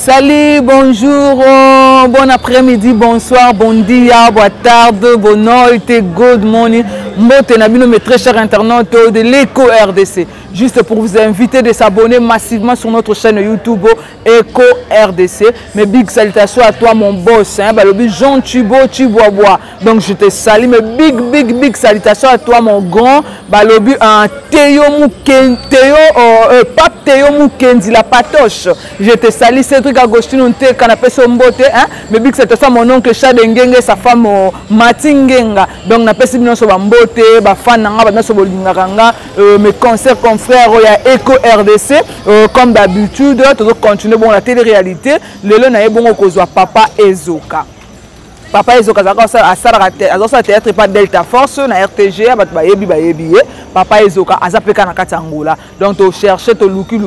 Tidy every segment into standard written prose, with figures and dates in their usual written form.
Salut, bonjour, bon après-midi, bonsoir, bon dia, bonne tarde, bonne nuit, good morning. Mes très chers internautes de l'Eco RDC. Juste pour vous inviter de s'abonner massivement sur notre chaîne YouTube Eco RDC. Mes big salutations à toi mon boss, hein, Jean Thibaut Chiboabois. Donc je te salue, mes big salutations à toi mon grand Théo Mouken, Pape Théo Moukendi, la patoche. Je te salue, Cédric Agostino, canapé sombote, hein. Mes big salutations à mon oncle Chad Ngenge et sa femme Matingenga. Donc n'a pas si bien sur Bambote, Bafan Nanga, Bolingaranga, mes concerts confrères, il y a Eco RDC, comme d'habitude, toujours continuer bon la télé-réalité. Le long na bon kozwa Papa Ezoka. Papa Ezoka a théâtre pas Delta Force na RTG Papa Ezoka azapeka na Katangola. Donc tu cherches tu luki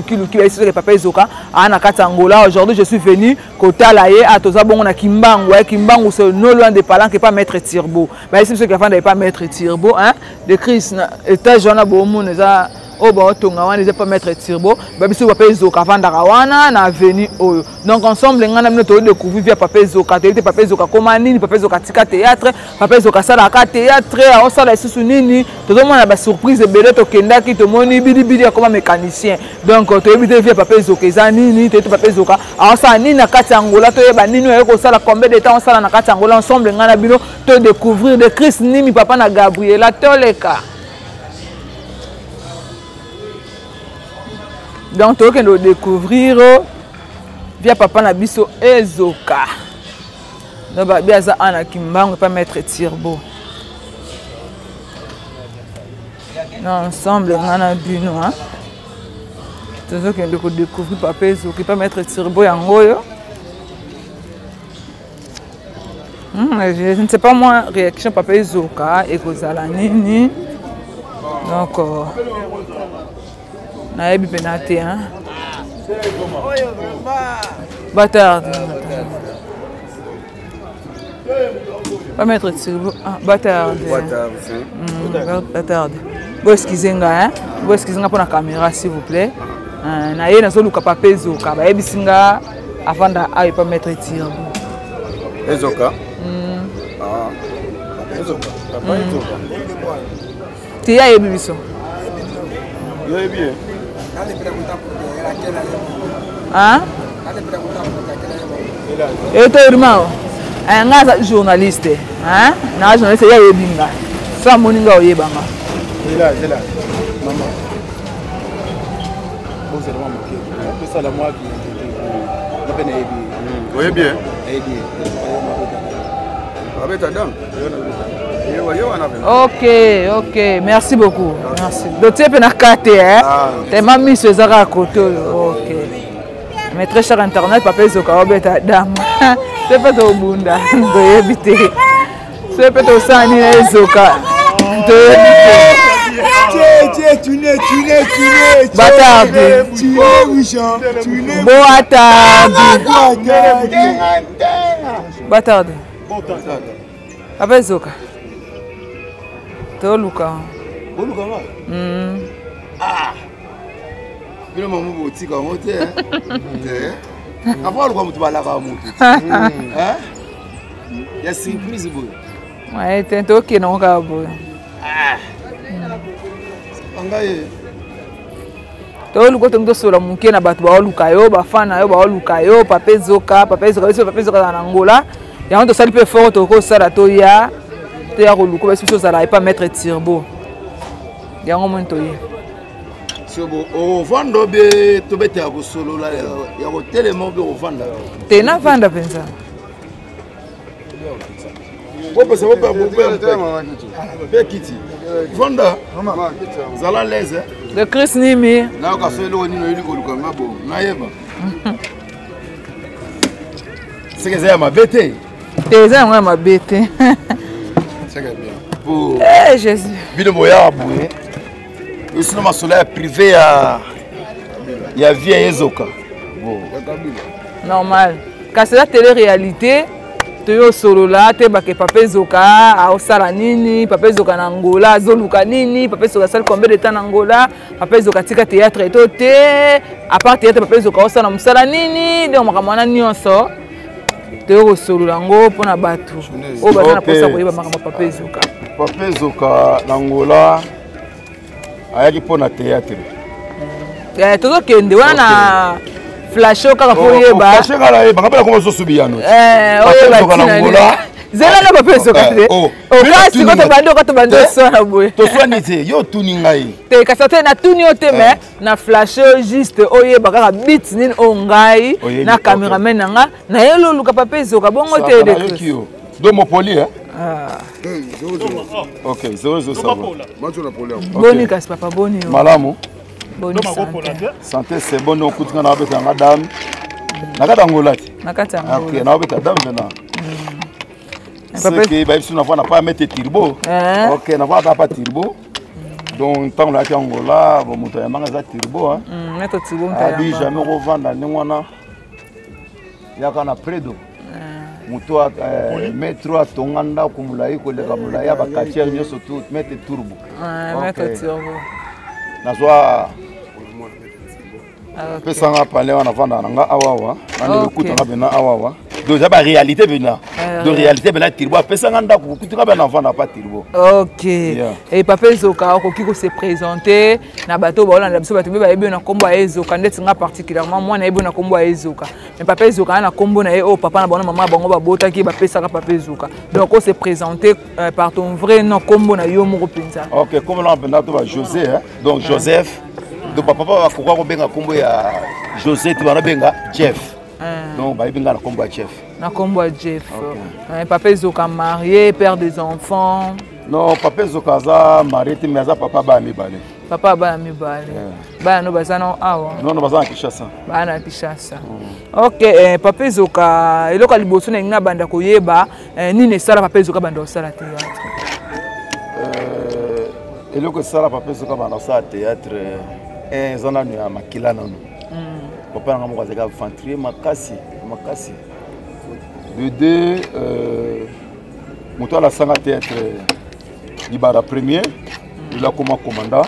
Papa Ezoka na Katangola. Aujourd'hui je suis venu côté Alaye à toza bon na Kimbangu. Kimbangu c'est non loin de Palan qui pas mettre Tirbo. Bah ici ceux qui ne pas mettre Tirbo hein de Chris étage on a bon ça. Oh bah tonga wana pas mettre Tirbo ba biso Papa Ezoka vandaka wana na avenue oyo. Donc ensemble ngana mino to découvrir via Papa Ezoka te Papa Ezoka koma nini Papa Ezoka tika théâtre Papa Ezoka sala ka théâtre a sala isusu nini to mona ba surprise belé to kenda ki to moni bidi comme mécanicien. Donc to éviter via Papa Ezoka za nini to Papa Ezoka a sala nini na Katangola to yeba nini ko sala combien de temps on sala na Katangola ensemble ngana bino to découvrir de Chris Nimi papa na Gabriela Toleka. Donc, tu vas découvrir via Papa Nabiso Ezoka. Donc, tu vas aller Kimbangu pas mettre Tirbo. Ensemble, on a vu nous. Tu vas découvrir Papa Ezoka pas mettre Tirbo. Je ne sais pas moi, réaction Papa Ezoka et Kozalani. Donc, naebi penate hein bâtard pas mettre Tirbo bâtard bon excusenga hein bon excusenga pour la caméra s'il vous plaît na ye nazo luka Papa Ezoka ba yebisinga avant da ay pas mettre Tirbo Ezoka Ezoka Papa Ezoka tia yebi biso bien. Hein? Et toi, un journaliste, hein? Un journaliste, il y a des binga. Ça, mon inga ou yebanga. C'est là. Maman. Bon, c'est vraiment marqué. C'est ça la moi qui. Oui, bien. Avec ta dame. Ok, merci beaucoup. Merci. Donc tu es bien carté, hein? T'es mamie sur Zara côté. Ok. Mais très cher internet, Papa Ezoka, ta dame. C'est pas ton bunda. De éviter. C'est pas ton sang Ezoka. De éviter. Tu n'es. Bâtard. Bâtard. Papa Ezoka. Toluka. Toluka va. Ah. Bino mamu botika mote hein. Avant le comme tu vas là ka mutu. Hein? Il y a surprise boy. Ouais, t'es OK non ka boy. Ah. Angaye. Toluka tongo sola muke na batu ba oluka yo ba fana yo ba oluka yo Papa Ezoka na Angola. Et on te salue peu fort to sala to ya koluka ba biso sala pas mettre Tirbo. Ya ngomon to ye. Sobo o vando be to bete ko solo la ya ko telemo be o vanda. Te na vanda pensa. Bo pesa bo be kiti. Vanda. Zala leze. De Chris Nimi. Na ka so lo ni no yili koluka ngabo. Na yeba. C'est que c'est ma bête. T'es un ma bête. C'est bien. Pour Jésus. Bino moya aboué. Sinon ma solaire privé à ya vieille Ezoka. Bon, normal. Quand c'est la télé-réalité, toyo solo là te ba ke Papa Ezoka a osala nini Papa Ezoka na Angola zoluka nini Papa Ezoka sala combien de temps na Angola Papa Ezoka tika théâtre to te à part théâtre Papa Ezoka osala musala nini donc makamana nyonso toyo solo lango pona batu o ba na posa koyeba makambo Papa Ezoka na Angola ayaki pona théâtre tozo kende wana flash kaka po yeba flash kala yeba ngapela ko so subiyano oyeba na Angola zela na Papa Ezoka te okasi ko to bando so na boye to swani te yo tuni ngai te kasate na tuni o te me na flash juste oyeba kaka beat nini o ngai na cameraman nanga na yelo luka Papa Ezoka bongo te de do mopoli ok zo ça boni kas papa boni malamu boni santé c'est bon on kutika na beta madame nakata Angola ti nakata Angola ok na beta dame na c'est que ba biso na fois na pas mettre turbo ok na fois pas turbo donc tant là ti Angola bon moto ya manga za turbo mettre turbo abi jamais revendre ningwana yaka na predo moto metro atonganda kumulai koleka mulai abakatier nyoso tout mettre turbo mettre turbo nazwa pesanga pale wana vanda nanga awawa nani kuta bena awawa donc ça ba réalité bena de réalité bena turbo pesanga ndako kuta bena vanda pas turbo OK et Papa Ezoka okoki ko se présenter na bato ba olanda biso bato ba yebi na kombo Ezoka ndeti nga particulièrement moi na yebi na kombo Ezoka mais Papa Ezoka na kombo na ye o papa na bona mama bango ba botaki ba pesaka Papa Ezoka donc on se présenter par ton vrai nom kombo na yo moko penza OK comme là bena to ba José donc Joseph donc papa va kokwa ko benga kombo ya José tu bana benga Jeff donc ba benga na kombo ya Jeff na kombo ya Jeff Papa Ezoka marié père des enfants non Papa Ezoka za marié mais za papa ba mi balé papa ba mi balé ba no bazana awa non bazana Kinshasa ba na Kinshasa OK Papa Ezoka eloko liboso na ngina banda koyeba nini sala Papa Ezoka banda osala théâtre eloko sala Papa Ezoka banda osala théâtre zana ni makila nanu papa nga moko azaka ventrier makasi de deux moto ala sanga théâtre libara premier il a comme commandant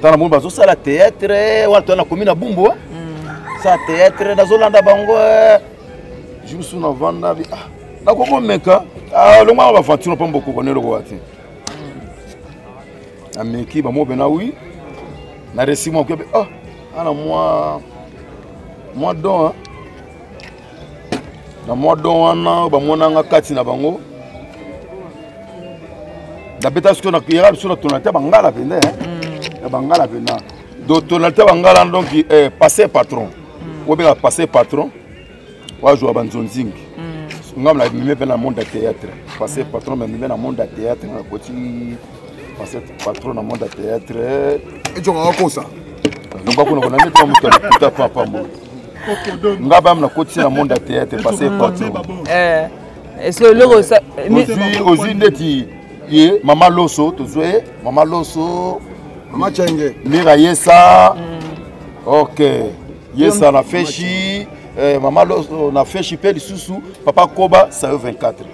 tana mo bazo sala théâtre wala tana komina bumbu sa théâtre nazolanda bango jusu na vanda na koko meka lo ma ba ventrier pas beaucoup connaître ko ati ameki ba mo bena oui na resi mo ko ana moi don na moi don wana ba mona nga kati na bango da beta sko na kira biso na tonata bangala pende ya bangala penda do tonata bangala donc passer patron ou bien passer patron wa jouer banzonzingi ngamla mime pe na monde de théâtre passer patron mais mime na monde de théâtre na koti passer patron na monde de théâtre et tu vas quoi ça donc ba kuna na mettre muto na papa mo ngaba na koti na monde de théâtre passer patron est-ce que le aussi ndeti ye mama loso tozwe mama loso mama chenge mira yesa OK yesa na feshi mama loso na feshi pe lisusu papa koba ça 24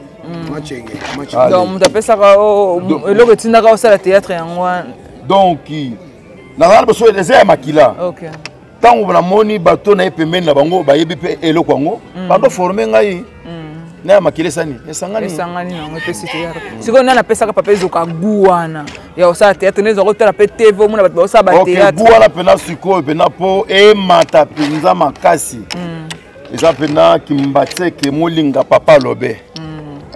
donc on appelle ça le retina ka osala théâtre yango donc na ngala beso les makila OK tango na moni bato na epemeni na bango bayebi pe eloko yango bando former ngai na makile sani esangani nango epesi théâtre sikoyo nani apesaka Papa Ezoka guwana ya osala théâtre neza kotala pe tv omona bato baosala bathéâtre guwana pena sikoyo pena mpo emata mpenza makasi eza pena kimbatseke molinga Papa Lobe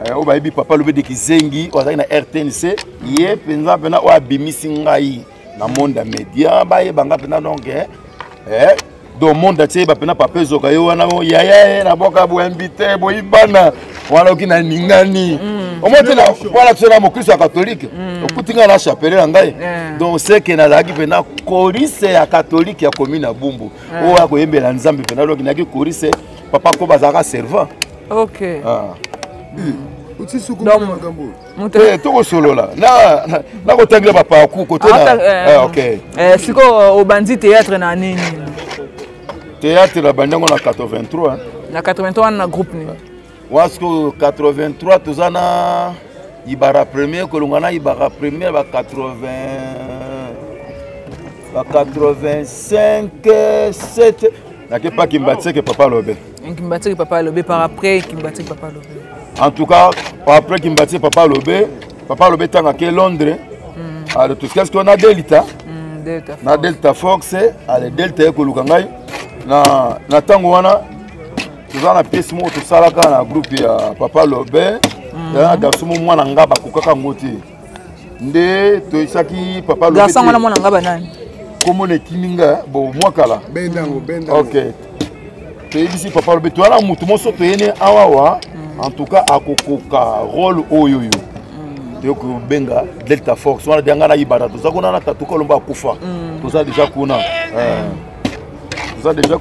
oyo bayebi Papa Lobe de Kizengi ozalaki na RTNC ye mpenza pena oyo abimisi ngai na monde ya média bayebanga pena donc do monde atie ba pena Papa Ezoka yo wana yaya na boka bo invité bo ibana wala okina ningani omote na wala tsena mo Kristo catholique okutinga na chapelle na ngai donc c'est que na laki pena choriste ya catholique ya commune Bumbu o akoyembela nzambe pena loki na ki choriste papa ko bazaka servant OK uti suku na makambo toko solo la na kotangela ba parcours côté na OK siko obandi théâtre na nini théâtre la bandango na 83 Na 83 na groupe ni. Wasko 83 tozana Ibara premier kolongana Ibara premier ba 85 7 na ke pas Kimbatseke Papa Lobé. Kimbatseke Papa Lobé par après Kimbatseke Papa Lobé. En tout cas, après Kimbatseke Papa Lobé tanga ke Londres. Alors tout ce qu'on a Delta. Na Delta Fox, ale Delta ekolukangai na tango wana tozana pièce mo to salaka na groupe ya Papa Lobé. Ya gasumo mwana ngaba kokaka ngoti. Nde to isaki Papa Lobé. Garçon wana mwana ngaba nani? Comment les kininga bon moi kala bendango OK to ici Papa Lobé to ala mutu mo soto yene awawa en tout cas akokoka rôle oyoyo to ko benga Delta Force wana danga na ibara to zakona na tatuka lomba kufa to za déjà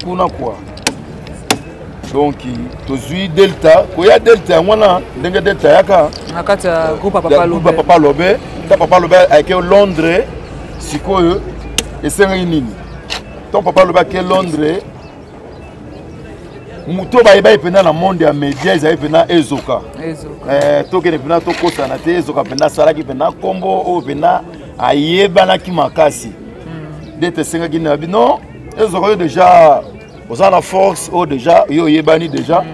kuna quoi donc to zui Delta ko ya Delta wana ndenge Delta yaka nakati ya groupe Papa Lobé Papa Lobé avec Londres sikoyo et c'est nini ton Papa Lobé à Londres muto ba eba ipena na monde ya média ils avaient pena ezoka to ke pena to kosa na te ezoka pena sala ki pena kombo o pena ayeba na ki makasi d'être senga ki na bino ezoka déjà aux la force o déjà yo yebani déjà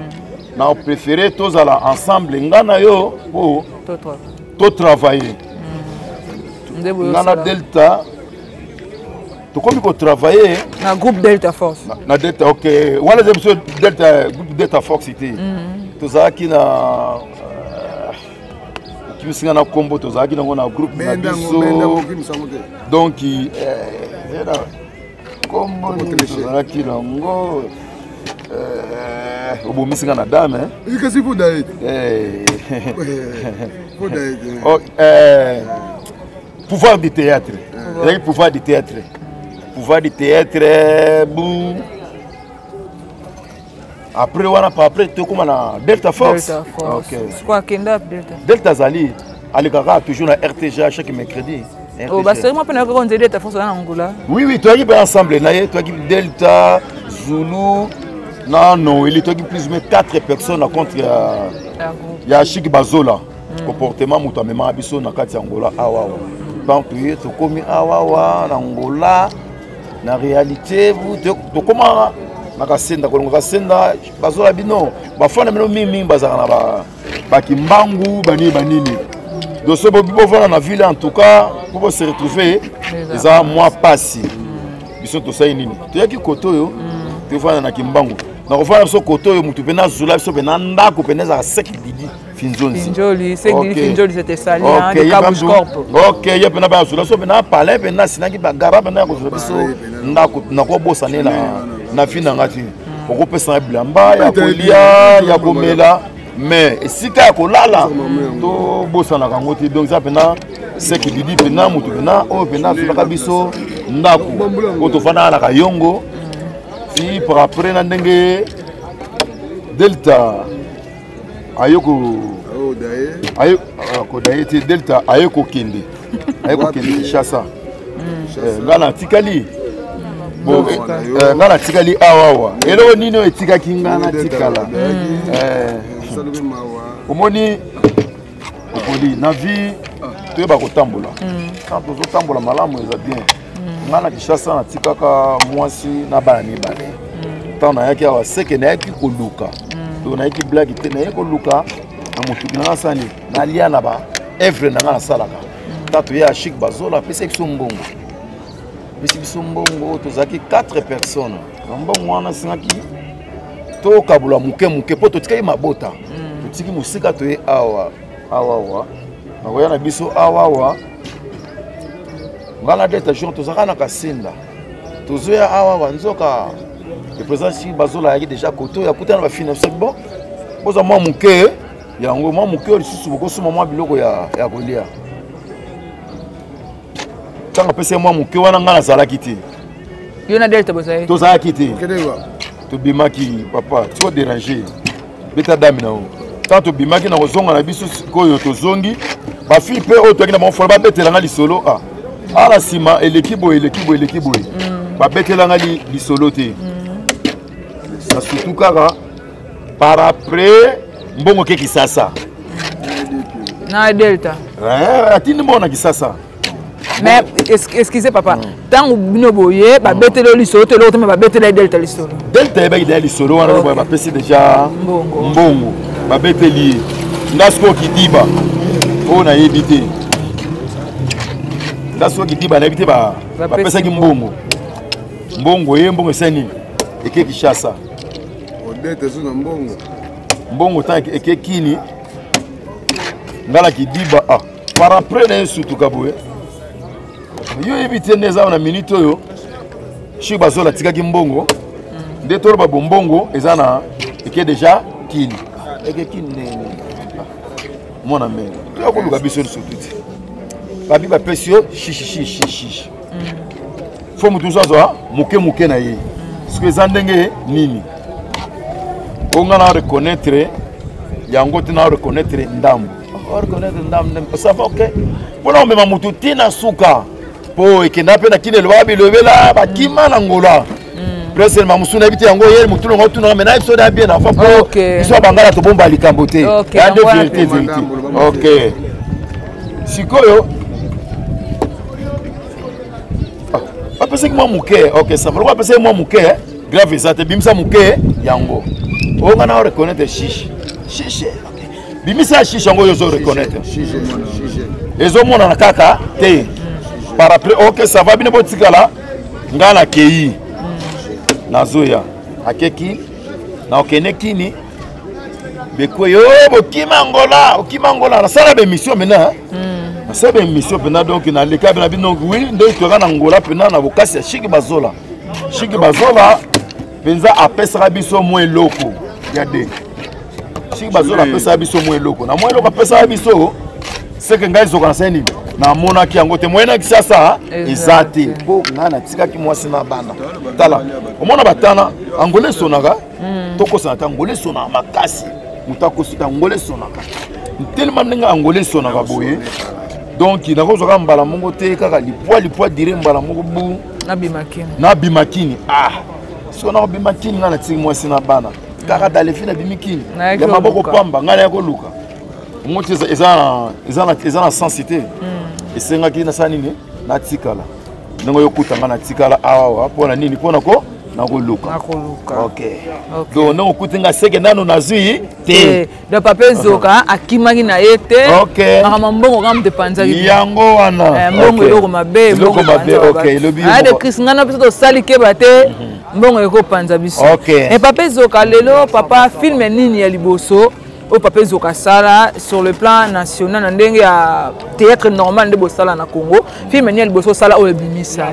na préféré tous ala ensemble ngana yo o to travailler ngana Delta tu comme qu'on travailler na groupe Delta Force na Delta OK wala je Delta groupe Delta Force c'était to za ki na qui singa na combo to za ki na groupe na biso donc era combo to za ki na ngo obo misinga na dame ikasi pour d'aide pouvoir du théâtre pouvoir du théâtre pouvoir du théâtre après wana pa après to comme na Delta Force OK quoi kenda Delta Zali alikaka toujours na RTGA chaque mercredi oh bah c'est moi pena ko nzede Delta Force na Angola oui toi qui ben ensemble na toi qui Delta Zulu non il est plus ou moins 4 personnes contre ya Chic Bazola comportement mutu amema biso na kati Angola awawa donc to komi awawa na Angola na réalité vous to comment nakasenda kolonga kasenda Bazola bino bafana mino mimi bazaka na ba kimbangu banini donc ce bobo vana na ville en tout cas pour se retrouver ça moi passé biso to sai nini to yaki kotoyo to vana na kimbangu na kovana biso kotoyo mutu pena zula biso pena ndako pena za seki didi Finjoli c'était sali de Cabouche Corp OK ya pena ba zula so pena pale pena sinaki bagara pena ko zula biso ndako na ko bosane na fina ngati ko pesa bilamba ya kolia ya komela mais esika ya kolala to bosana kango ti donc ça pena seki didi pena mutu pena o pena zula biso ndako ko to fana na kayongo fi pour après na ndenge Delta ayoko daye Delta ayoko kende Kinshasa ngana tikali bon ngana tikali awawa elo nini etikaki ngana tikala omoni okoli na vie toyeba kotambola quand tozotambola malamu eza bien ngana Kinshasa na tikaka mwasi na bana mibale tant nayaki awa seke nayaki koluka to nayaki blague te nayaki koluka na mutu na sani na lia na ba evre na ngana salaka tato ya Chic Bazola pese kisombongo tozaki 4 personnes mbongo wana singaki to kabula muke poto tikai mabota tiki musika to ye awa na koya na biso awa ngana Delta jour tozaka na kasinda tozoya awa nzoka le président Chic Bazola yaki déjà koto ya kutana ba finance bon boza mwa muke yango mwa muke lisusu bokosoma mwa biloko ya kolia tanga pese mwa muke wana ngana zalaki te yo na Delta bosaye tozalaki te tobimaki papa tiko déranger beta dame na o tant tobimaki na kozonga na biso koyo tozongi bafille mpe oyo toyaki na bango fola babetelanga lisolo ala nsima eleki boye babetelanga lisolo te na surtout kaka par après mbongo ke Kisasa na Delta atindi mbona Kisasa mais excusez papa tango bino boye ba betelo lisolo te l'autre mais ba betelo Delta lisolo Delta ba idée lisolo wana ba pesi déjà mbongo ba beteli ndasko kidiba ona yebite ndasko kidiba na yebite ba pesa ki mbongo mbongo seni eke Kishasa Delta zuna mbongo ta eke kini ngala kidiba par après na surtout kaboye yo ebite neza na minute oyo shi bazola tikaki mbongo nde tolo ba bombongo ezana eke déjà kini eke kini mona me to ko luka biso surtout babi ba pression chichi faut mutu zo muke na ye ce que zandenge nini on a reconnaître yango tina reconnaître ndambo reconnaître ndambo ça va OK bona mema mutu tina suka po ekenda pe na kile lobi lobela bakima na ngola presque mamusuna ebiti yango yeli mutu ngo tuna mena iso da bien na fa po iso bangala to bomba likambote ya de vérité OK sikoyo apese ki mwa muke OK ça va apese mwa muke grave ça te bimisa muke yango on a reconnaître chiche bimisa chiche yango yo zo reconnaître ezo mona na kaka te par après OK ça va bien botikala ngala kei nazoya akeki na okene kini bekoyo bokima ngola na sala be mission mena na sala be mission pena donc na leka bina bino oui ndo to kana ngola pena na bokasi ya shiki bazola penza apesa biso mo eloko ya de shiki bazola apesa biso mo eloko na mo eloko apesa biso c'est que ngai zo kana seni na mona ki yango te moyena Kisasa ezate po ngana tikaki mwasi na bana tala omona batana angole sonaka toko sana angole sona makasi mutako sita angole sonaka tellement ninga angole sonaka boye donc nako zoka mbala mongo te kaka lipwa dire mbala mongo bu na bimakini sona bimakini ngana tiki mwasi na bana kaka dalefina bimikini ya maboko pamba ngana yako luka moti ezana sensité esenga ki na sanini na tikala ndongo yokutanga na tikala awa pona nini pona ko na koluka OK donc ndongo kutinga seke nano nazui te de papa zoka akimaki na yete OK ngama mbongo ngam de panzaki yango wana mbongo eloko mabe OK lobi de Chris ngana biso to sali ke bate mbongo eko panza biso et papa zoka lelo papa film nini ya liboso au papa zoka sala sur le plan national na ndenge ya théâtre normal de bosala na Congo film ni liboso sala o bimisa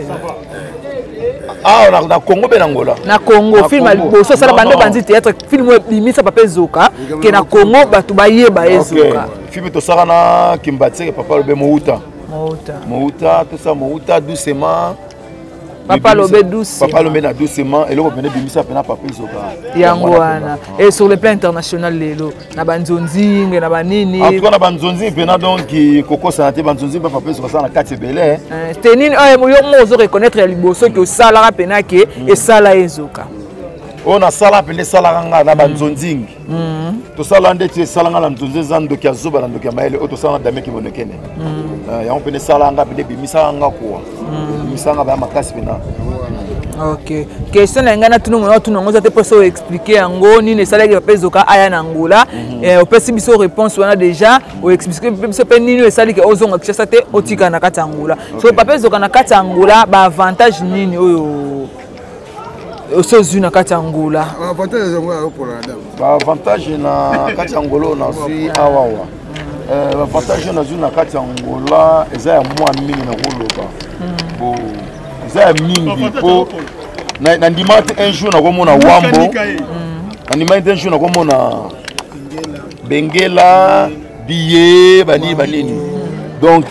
na Congo benangola na Congo film liboso sala bande bandi théâtre film bimisa papa zoka ke na Congo batu bayeba ezoka film to sala na Kimbatse papa lobe Mouta to sa Mouta doucement Papa Lobé doucement. Papa Lobé doucement et là on venait bimisa pena papa zoka. Yango wana. Et sur le plan international lelo na banzonzi na banini. En tout cas na banzonzi pena donc Koko santé banzonzi papa zoka ça na Katebele. Tenini yo mozo reconnaître ya liboso que sala pena ke et sala ezoka. On a sala pena sala nga na banzonzi. To sala ndeti sala nga na banzonzi zando kia zoba na ndokia maele auto sala dame ki monekene. Ya on pena sala nga pena bimisa nga kwa. Misanga ba makasi pena. OK. Question na ngana tunongo tunongo za te poso expliquer yango ni ne sala ke pezoka aya na Angola et au pesi biso réponse wana déjà o expliquer biso pe nini e sala ke ozonga Kinshasa te otika na kati Angola. So papa zoka na kati Angola ba avantage nini oyo osozu na kati Angola. Avantage zango pour la dame. Ba avantage na kati Angola na si awawa. Avantage na zuna kati Angola eza ya mwa mingi na koloba. Bon, ça mingi po na ndimate un jour na komona Wambo. Na ndimate un jour na komona Bengela, Biye, banini. Donc,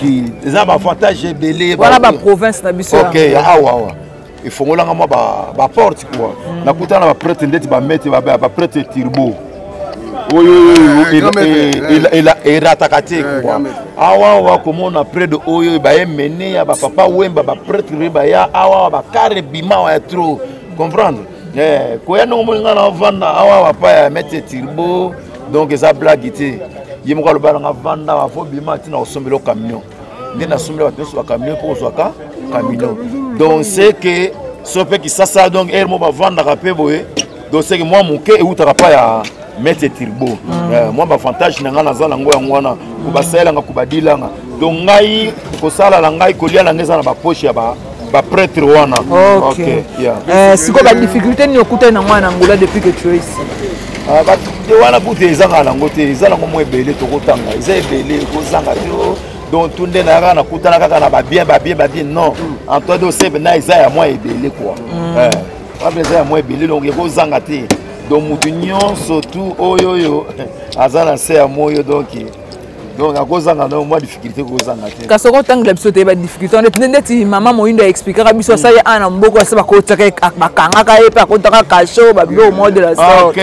ça ba avantage belé voilà ba province na biso. OK, awa. Il faut ngolanga ma ba porte quoi. Na kutana ba prétendent ba mettre ba prêtre turbo. Il ratakate quoi. Awa comment on a près de oyo ba mené ya ba papa wemba ba prêtre ba ya awa ba carré bima wa trop comprendre. koya ndongo molinga na vanda awa papa ya mettre turbo donc eza blague te ye moko alobala nga vanda wa fo bima tina osombelo camion nde na sombelo bato so camion pour kozwaka camion donc c'est que sope ki sasa donc er mo ba vanda ka pe boye donc c'est que moi moke e utaka pa ya mettre turbo moi ba avantage na nga na zala ngo yango wana ko basela nga ko badila nga donc ngai ko sala la ngai ko lia la ngeza na ba poche ya ba prêtre wana. OK. C'est quoi la difficulté ni okuta na ngwana ngula depuis que tu es ici? Ba de wana kuté ezanga na ngote ezala ngo mo ebele to kotanga eza ebele ko zanga to donc tunde na kana kutana kaka na ba bien non en toi de sebe na eza ya mo ebele quoi. Pas besoin ya mo ebele donc ko zanga te donc mutu nyonso tout oyoyo azana se ya moyo donc à cause de moi difficulté cause de quand on tang l'absolu des difficultés on est maman moindo expliquer biso ça y a un mboko ça ba ko tsaka bakanga ka epa ko taka kasho ba bio au mode de la sorte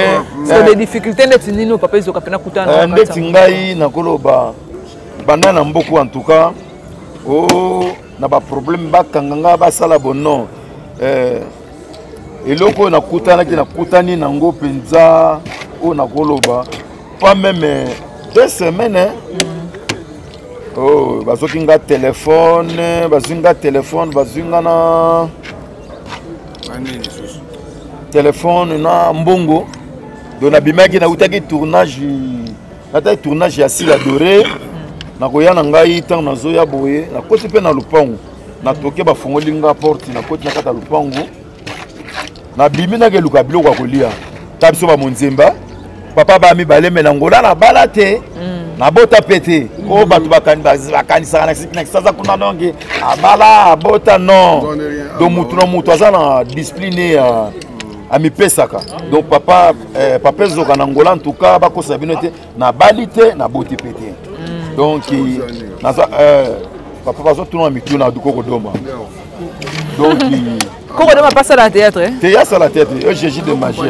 c'est des difficultés net nino papa izo kapena kutana ndeti ngai na koloba bana na mboko en tout cas na ba problème bakanga ba sala bonno eloko na kutana ki na kutani na ngo penza na koloba pas même 2 semaines bazokinga téléphone bazinga na téléphone na mbongo donc nabimaki na utaki tournage ya Sila Doré na koya na ngai tant na zoya boye na koti pe na lupango na toke ba fongolinga porte na koti na kata lupango na bimi na ke luka biloko kolia tabiso ba monzemba papa ba mi baleme na ngola na balate na bota pete o batu bakani sana na kisaza kuna ndonge abala bota non donc mutu azana discipline a mi pesaka donc papa zoka na ngola en tout cas ba ko sabinote na balite na boti pete donc na papa bazo tuna mitu na duko kodoma donc Comment on passe à la théâtre? Théâtre à la théâtre, j'ai de magie.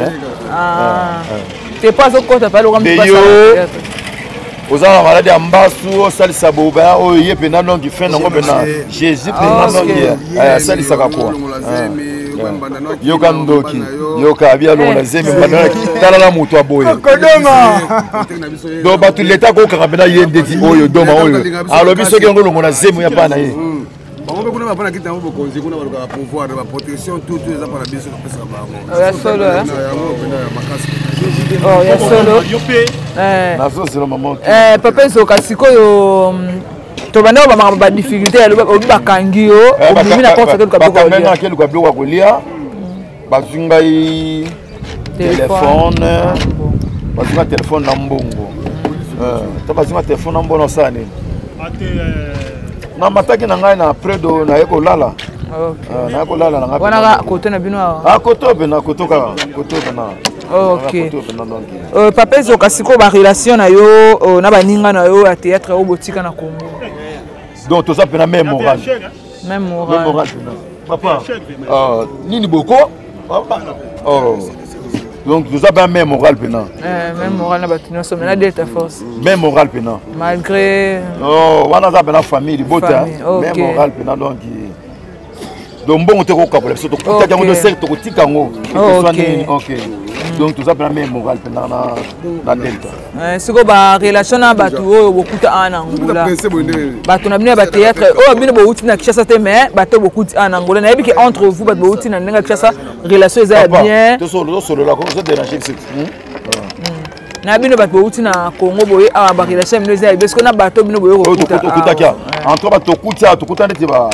Tu pas au côté, pas le rang de théâtre. Aux gens malade en bas sous salle saboba o yé pena non qui fait non pena Jésus pena non salle sakako yo kandoki yo ka bia lo na zemi pena tala la mutu aboye kodoma do batu leta ko ka pena yé ndeti oyo doma oyo alo biso ke ngolo na zemi ya pana ye on peut pas prendre quitter un peu cause qu'on va pouvoir de la protection tout ça par la bien sûr parce que ya solo ya solo na so c'est le moment papa soka sikoyo to bana ba difficulté ba kangi yo obimi na porte que ka na ke luka bloka kolia bazingai téléphone bazinga téléphone na mbongo to bazinga téléphone na mbongo sana na mataki na ngai na predo na eko lala na eko lala na ngai wana kote na bino kotobe na kotoka na OK papa zoka siko ba relation na yo na baninga na yo ya théâtre au botika na Congo donc to ça pena même moral papa nini boko donc nous avons même moral pena même moral na batino so na delta force même moral pena malgré wana za pena famille bota même moral pena donc bon te ko kapola so to kuta jango de secte ko tikango OK donc tout ça pena même moral pena na delta siko ba relation na batu o bokuta ana ngula batu na bino ba théâtre o bino bo uti na Kinshasa te mais bato bokuti ana ngula na yebi ke entre vous bato bo uti na ndenge Kinshasa relation eza bien to solo la ko se déranger c'est na bino bato bo uti na Congo boye a ba relation bino eza parce que na bato bino boye okuta kia entre bato kuta ndeti ba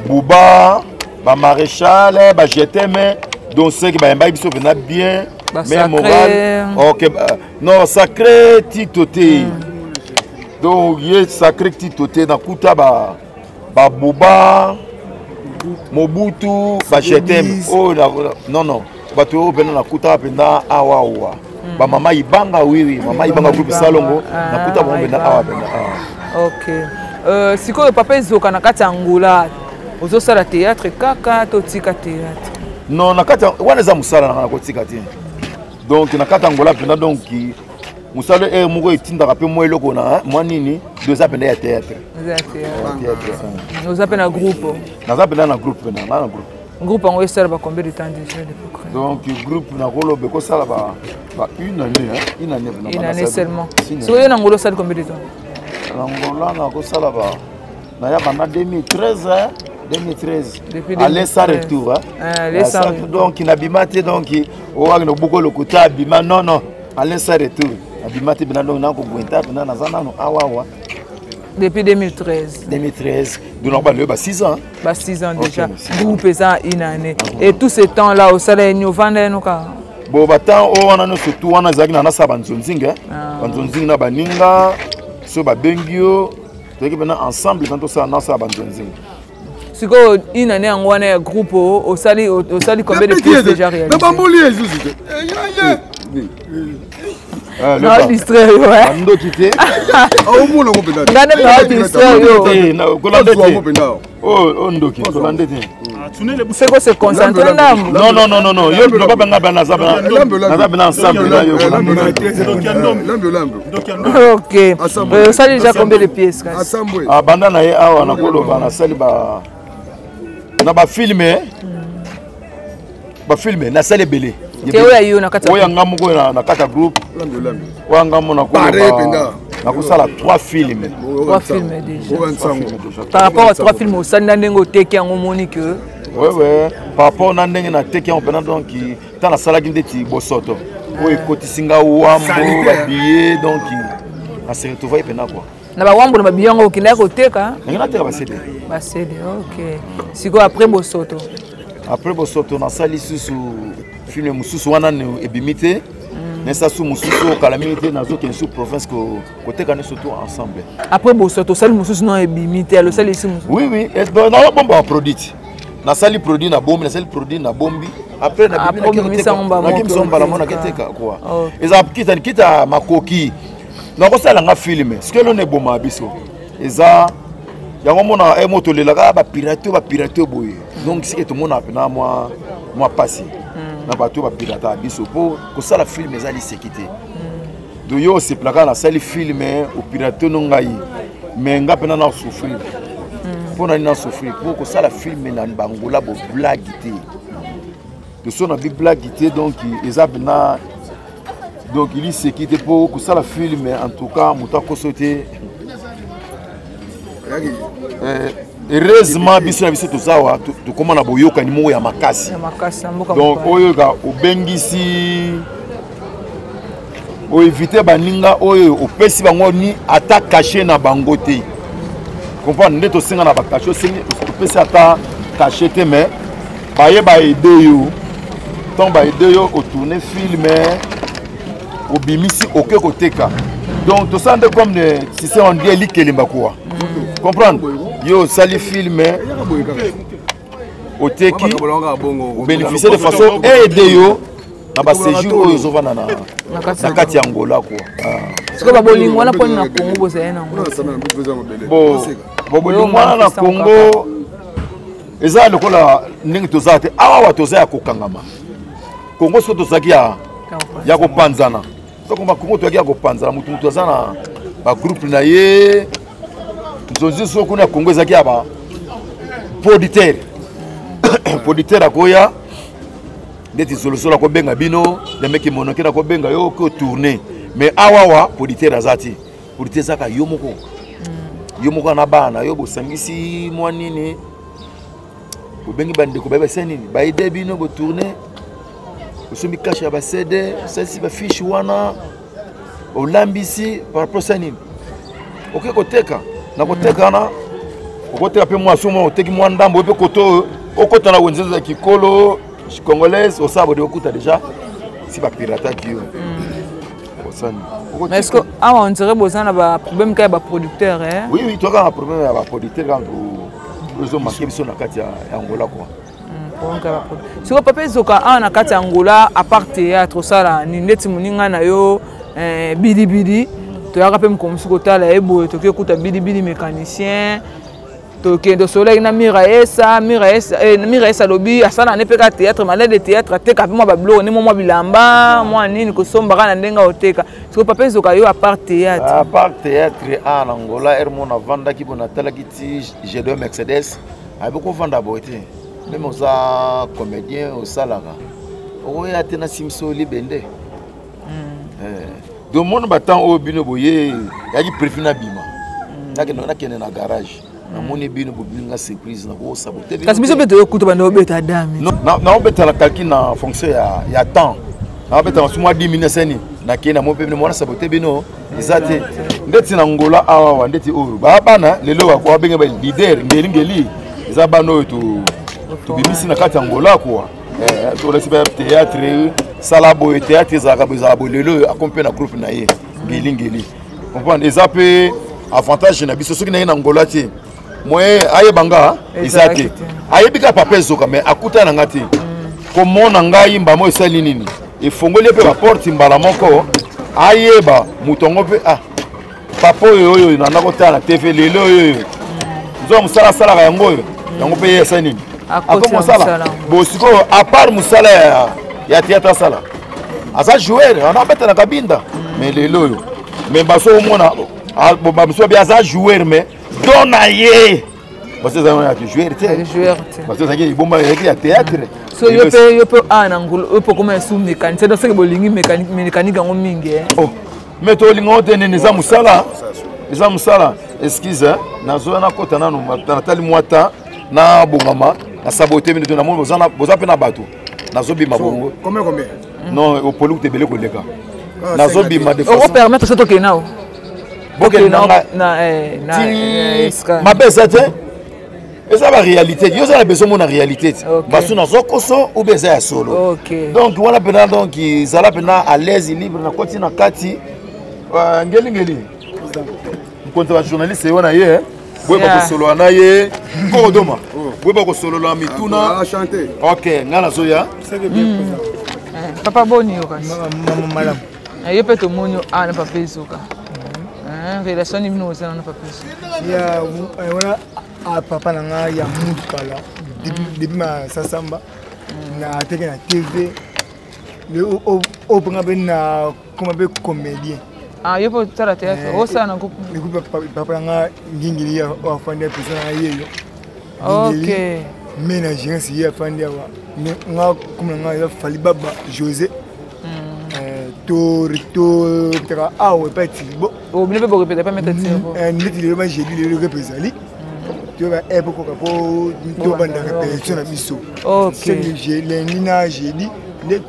buba ba maréchal ba jeteme donc c'est que ba mba biso vena bien mais moral OK non sacré titoté donc il est sacré titoté na kuta ba buba Mobutu ba jetem non bato pena na kuta pena awa ba mama ibanga mama ibanga groupe salongo na kuta ba pena awa pena OK sikoyo papa ezoka na kati ya ngula ozosala théâtre kaka totika théâtre non na kati wana za musala na kotika te donc na kati ngola pena donc musala moko etindaka pe mo eloko na mwa nini deux appels ya théâtre nous appelle un groupe na groupe na groupe Groupe en Ouest, ça va combien de temps déjà? Donc, le groupe Nakolo Beko, ça va une année. Une année. Une année seulement. Si vous avez Nangolo, ça combien de temps? Angola, Nakolo, ça va. En 2013. 2013. Allez sans retour. Donc, il a bimate, donc, on a beaucoup le côté bima. Non. Allez sans retour. Abimate, bien, donc, on a beaucoup depuis 2013. 2013. Donc, on a 6 ans. 6 ans déjà. Groupe est une année. Et tout ce temps-là, au salaire, nous vendons. Bon, temps, on a surtout on a zaki na sa banzonzing, banzonzing na baninga, so ba bengio, donc maintenant ensemble quand on ça na sa banzonzing. C'est quoi une année en un groupe au sali combien de pièces déjà réalisées? Mais bamboli juste. Non, distrait ouais. Ando quitté. Au moins on peut dire. Ngane pas distrait yo. Na kolande te. Oh, ndo quitté, kolande te. C'est quoi se concentrer là? Non. Yo ne pas benga bana za bana. Na bana ensemble là yo. OK. Ça déjà combien de pièces? Ah banda na ye awa na koloba na sali ba na ba filmer. Ba filmer na sali belé. Oya ngamu ko na kata group. Oya ngamu na ko na ko sala 3 films. 3 films déjà. Par rapport à 3 films au Sanda Nengo Teki en Monique. Ouais. Par rapport à Nengo na Teki en pendant donc dans la salle qui ndeti bosoto. O ekoti singa wambo billet donc a se retrouver pendant quoi. Na ba wambo na biyango okina ko teka. Ngina teka ba CD. Ba CD. OK. Siko après bosoto. Après bosoto na sali susu film mususu wana ne ebimité. Nessa sous mususu calamité na zo kensu province ko côté kana surtout ensemble. Après bosoto sali mususu non ebimité le sali ici mususu. Oui, et na bomba produit. Na sali produit na bombi, na sali produit na bombi. Après na bimina somba la mona keteka quoi. Eza kita makoki. Na ko sala nga film. Ce que l'on est bon mabiso. Eza yango mona moto lelaka ba pirate boye. Donc si tout le monde a pena moi passé. Na bato ba pirata biso po ko sala film ezali sécurité. Do yo se plaka na sali film au pirate no ngai. Mais nga pena na souffrir. Pour na souffrir pour ko sala film na bangola bo blague té. De son big blague té donc ezabna donc il est sécurité pour ko sala film en tout cas muta ko sauter. Heureusement biso na biso tozawa to komana boyoka ni mo ya makasi. Donc oyo ga obengisi o éviter baninga oyo opesi bango ni ata caché na bango te. Comprendre ndeto singa na ba caché singa opesi ata caché te mais baye ba aider yo. Tant ba aider yo o tourner film o bimisi oke koteka. Donc tout ça de comme si c'est on dit likelemba quoi. Comprendre? Yo sali film au teki bénéficier de façon aider yo na ba séjour yo zovana na kati Angola quoi. Est-ce que ba bolingo na pona na Congo bozaya na Angola? Bo bolingo na Congo eza lokola ndenge tozate awa tozaya kokangama. Congo so tozaki ya kopanzana. Donc ma Congo toaki ya kopanzana mutu azana ba groupe na ye Zozi so kuna Congo ezaki aba producteur. Producteur akoya ndeti solution ko benga bino le meki monoke na ko benga yo ko tourner. Mais awawa producteur azati. Producteur zaka yo moko. Yo moko na bana yo bosangisi mwa nini. Ko bengi bande ko beba senini. Ba ide bino bo tourner. Osumi kasha ba CD, celle-ci ba fiche wana. Olambisi par rapport senini. OK ko teka. Na kotekana okoteka pe mwa somo oteki mwa ndambo pe koto okota na wenzezo za kikolo congolaise osabo de okuta déjà si ba pirata kio osani. Mais est-ce que on dirait bozana ba problème ka ba producteur hein? Oui, toi quand un problème ya ba producteur quand rezo marqué biso na kati ya Angola quoi. Si ko papa zoka na kati ya Angola à part théâtre sala ni neti muninga na yo bilibili. Tu as rappelé comme si tu as écouté bidi mécanicien, tu as soleil na miraesa lobby asana ne peka théâtre malade de théâtre te ka moi bablo ni moi bilamba moi nini ko sombara na ndenga oteka so papa zoka yo à part théâtre en Angola hermona vanda ki bona tala kiti G2 Mercedes ay beaucoup vanda boité même aux comédiens, aux salariés. Oui, à tenir Simso Libende. Donc, mon battant au bino boye, il y a qui préfère bima. Là, il y a un garage. Mon bino boye, surprise, na bo saboter. Parce que biso beto kuto bando beta dame. Non, non, beta la calcul na fonction il y a temps. Na beta en mois 10 minutes seni. Na kena mo bino mo saboter bino. Ezate. Ndeti na Angola awa ndeti o. Ba bana lelo wa ko benga ba leader ngeli. Ezabano to bimisi na kati Angola quoi. To le théâtre salabo et théâtre zakaboza lelo accompagner na groupe na ye. Ngeli. Comprendre ezape avantage na biso soki na Angola ti. Moi aye banga ezate. Aye bika papa zoka mais akuta na ngati. Comment na ngai mba mo esali nini? E fongoli pe ba porte mbala moko. Aye ba mutongo pe papa oyo na ndako na TV lelo oyo. Zo musala sala yango oyo. Yango pe yesa nini? Ako musala. Bo siko à part musala ya théâtre sala. Asa joueur, on a bête na kabinda. Mais lelo oyo. Mais baso mona ba muso bien asa joueur mais donaye. Parce que ça va être joueur. Parce que ça y est bomba avec le théâtre. So yo pe anangolo yo pe comment sous mécanique. C'est dans ce que bolingi mécanique en mingi. Oh. Mais to lingo tene neza musala. Neza musala. Excuse nazo na kota nanu tali mwata na bongama na saboter minute na mo boza pe na bato. Nazo bima bongo. Combien? Non, au polu te belé koleka. Nazo bima de façon. On permettre ça to kenao. Boke na ma besa te. Et ça la réalité. Yo ça a besoin de réalité. Parce que nous sommes koso ou beza ya solo. Donc voilà pendant donc ils allaient pendant à l'aise libre na koti na kati. Ngeli. Contre journaliste c'est on a hier. Boye ba solo na ye. Ko doma. Boye ba solo la mituna. Chanter. OK, ngala zoya. Papa boni yo kasi. Madame. Yo pe to monyo na papa izuka. Relation ni bino na papa izuka. Ya wana papa nanga ya mukala depuis ma sasamba na teke na TV le au penga ben na comme be comédien yo po tara théâtre o sana ko le groupe papa nanga ngingili ya afande persona yeyo OK ménager si ya afande wa nga comme nga ya fali baba José to tera awe pati bo o bine be répéter pas mettre tirbo nditi le ba jeli le représali tu vas être pour to banda répétition na biso. OK. J'ai l'enina j'ai dit le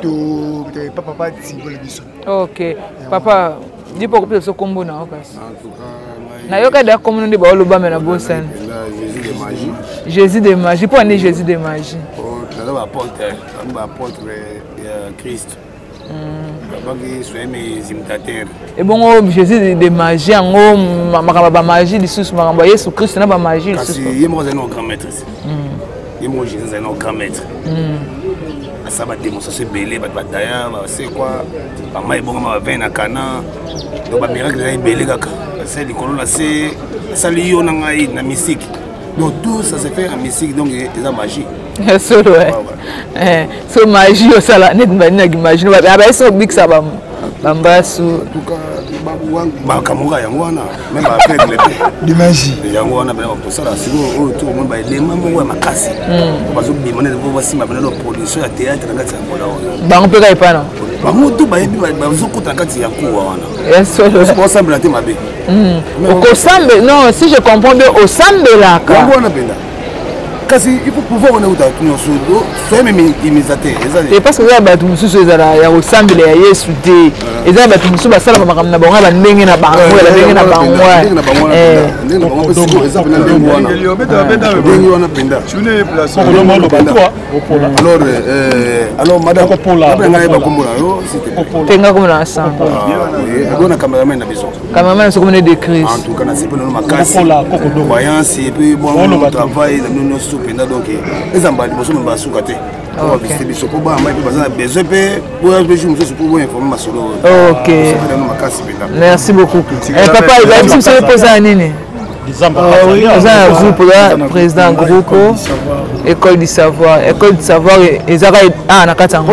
to papa ti pour le biso. OK. Papa, dis pour que ce combo na okas. En tout cas, na yoka da comme nous ba oloba me na bon scène. Jésus de magie. Jésus de magie. Pour aller Jésus de magie. Oh, ça va apporter Christ. Qui sont mes imitateurs. Et bon, Jésus de magie, ma magie, de sous ma Jésus Christ n'a pas magie. Parce que il moi un grand maître. Il moi Jésus un grand maître. Ça va démonstrer belé, d'ailleurs, c'est quoi? Maman est bon, ma veine à Cana. Donc ma miracle est belé kaka. C'est le colon là, c'est ça lié au nangaï, na mystique. Donc tout ça se fait en mystique, donc c'est la magie. So so magie au sala net mbani na imagine ba so big ça ba mbasu en tout cas ba kamura yango wana même ba faire de magie yango wana ba pour ça là c'est au tout monde ba les mambo makasi parce que bimone de voir si ma bana production ya théâtre ngati yango ba on peut pas na ba mutu ba yebi ba zo kuta ngati ya kuwa wana so pour ça blater mabe au sambe non si je comprends bien au sambe là ka wana benda kasi il faut pouvoir on est dans solo soit même imitateur et parce que ya batu mususu ezala ya osambele ya Yesu te ezala batu mususu basala makambo na bango ba ndenge na bango la ndenge na bango ndenge na bango siko ezala na ndenge wana penda tune place alors madame nga ba kombola yo c'était tenga comme na ensemble on cameraman na biso cameraman c'est comme de Christ en tout cas na c'est pas makasi voyance et puis bon travail nous penda donc les emballés boso me basuka te on va visiter biso ko ba mai bazana besoin pe pour je me suis pour informer ma solo. OK. Merci beaucoup. Papa il va me se poser à nini? Groupe là président groupe école du savoir et Zara na katanga.